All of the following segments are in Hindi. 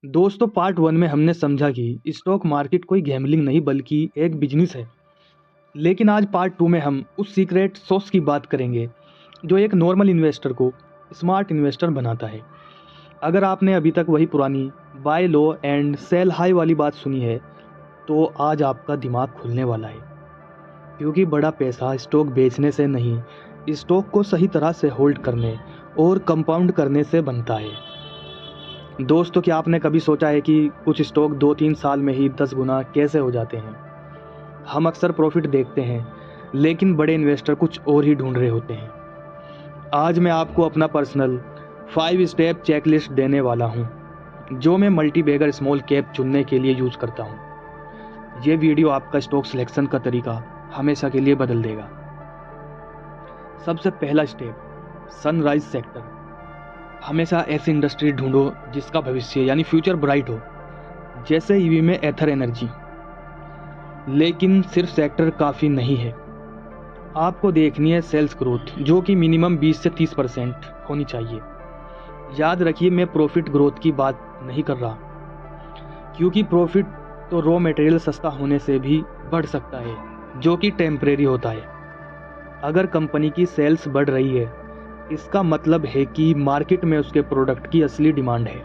दोस्तों पार्ट 1 में हमने समझा कि स्टॉक मार्केट कोई गैम्बलिंग नहीं बल्कि एक बिजनेस है। लेकिन आज पार्ट 2 में हम उस सीक्रेट सॉस की बात करेंगे जो एक नॉर्मल इन्वेस्टर को स्मार्ट इन्वेस्टर बनाता है। अगर आपने अभी तक वही पुरानी buy low and sell high वाली बात सुनी है तो आज आपका दिमाग खुलने वाला है, क्योंकि बड़ा पैसा स्टॉक बेचने से नहीं, स्टॉक को सही तरह से होल्ड करने और कंपाउंड करने से बनता है। दोस्तों, क्या आपने कभी सोचा है कि कुछ स्टॉक 2-3 साल में ही 10 गुना कैसे हो जाते हैं? हम अक्सर प्रॉफिट देखते हैं, लेकिन बड़े इन्वेस्टर कुछ और ही ढूंढ रहे होते हैं। आज मैं आपको अपना पर्सनल 5 स्टेप चेकलिस्ट देने वाला हूं, जो मैं मल्टी बैगर स्मॉल कैप चुनने के लिए यूज करता हूं। ये वीडियो आपका स्टॉक सिलेक्शन का तरीका हमेशा के लिए बदल देगा। सबसे पहला स्टेप, सनराइज सेक्टर। हमेशा ऐसी इंडस्ट्री ढूंढो जिसका भविष्य यानी फ्यूचर ब्राइट हो, जैसे ईवी में एथर एनर्जी। लेकिन सिर्फ सेक्टर काफ़ी नहीं है, आपको देखनी है सेल्स ग्रोथ, जो कि मिनिमम 20 से 30% होनी चाहिए। याद रखिए, मैं प्रॉफिट ग्रोथ की बात नहीं कर रहा, क्योंकि प्रॉफिट तो रॉ मटेरियल सस्ता होने से भी बढ़ सकता है, जो कि टेम्परेरी होता है। अगर कंपनी की सेल्स बढ़ रही है, इसका मतलब है कि मार्केट में उसके प्रोडक्ट की असली डिमांड है।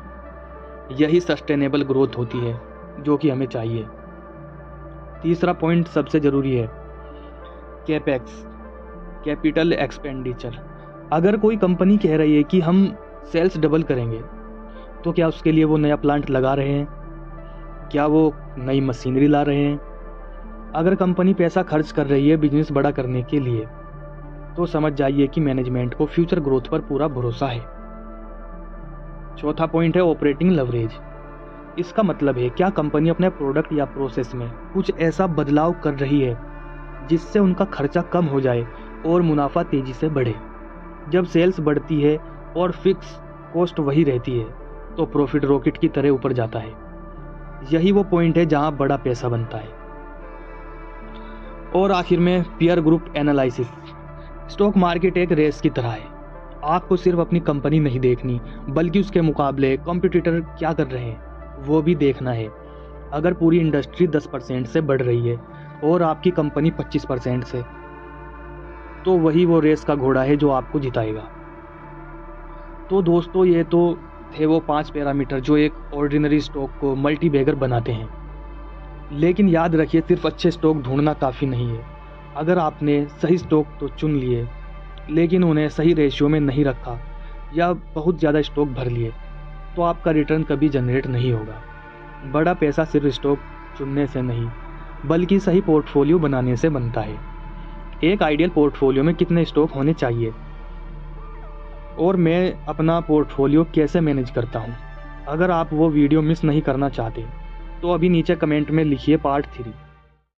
यही सस्टेनेबल ग्रोथ होती है जो कि हमें चाहिए। तीसरा पॉइंट सबसे ज़रूरी है, कैपेक्स, कैपिटल एक्सपेंडिचर। अगर कोई कंपनी कह रही है कि हम सेल्स डबल करेंगे, तो क्या उसके लिए वो नया प्लांट लगा रहे हैं? क्या वो नई मशीनरी ला रहे हैं? अगर कंपनी पैसा खर्च कर रही है बिजनेस बड़ा करने के लिए, तो समझ जाइए कि मैनेजमेंट को फ्यूचर ग्रोथ पर पूरा भरोसा है। चौथा पॉइंट है ऑपरेटिंग लेवरेज। इसका मतलब है, क्या कंपनी अपने प्रोडक्ट या प्रोसेस में कुछ ऐसा बदलाव कर रही है जिससे उनका खर्चा कम हो जाए और मुनाफा तेजी से बढ़े। जब सेल्स बढ़ती है और फिक्स कॉस्ट वही रहती है, तो प्रॉफिट रॉकेट की तरह ऊपर जाता है। यही वो पॉइंट है जहां बड़ा पैसा बनता है। और आखिर में peer group analysis. Stock market एक रेस की तरह है, आपको सिर्फ अपनी कंपनी नहीं देखनी, बल्कि उसके मुकाबले कॉम्पिटिटर क्या कर रहे हैं वो भी देखना है। अगर पूरी इंडस्ट्री 10% से बढ़ रही है और आपकी कंपनी 25% से, तो वही वो रेस का घोड़ा है जो आपको जिताएगा। तो दोस्तों, ये तो थे वो 5 पैरामीटर जो एक ऑर्डिनरी स्टॉक को मल्टी बैगर बनाते हैं। लेकिन याद रखिए, सिर्फ अच्छे स्टॉक ढूंढना काफ़ी नहीं है। अगर आपने सही स्टॉक तो चुन लिए, लेकिन उन्हें सही रेशियो में नहीं रखा या बहुत ज़्यादा स्टॉक भर लिए, तो आपका रिटर्न कभी जनरेट नहीं होगा। बड़ा पैसा सिर्फ स्टॉक चुनने से नहीं, बल्कि सही पोर्टफोलियो बनाने से बनता है। एक आइडियल पोर्टफोलियो में कितने स्टॉक होने चाहिए और मैं अपना पोर्टफोलियो कैसे मैनेज करता हूँ, अगर आप वो वीडियो मिस नहीं करना चाहते तो अभी नीचे कमेंट में लिखिए पार्ट 3।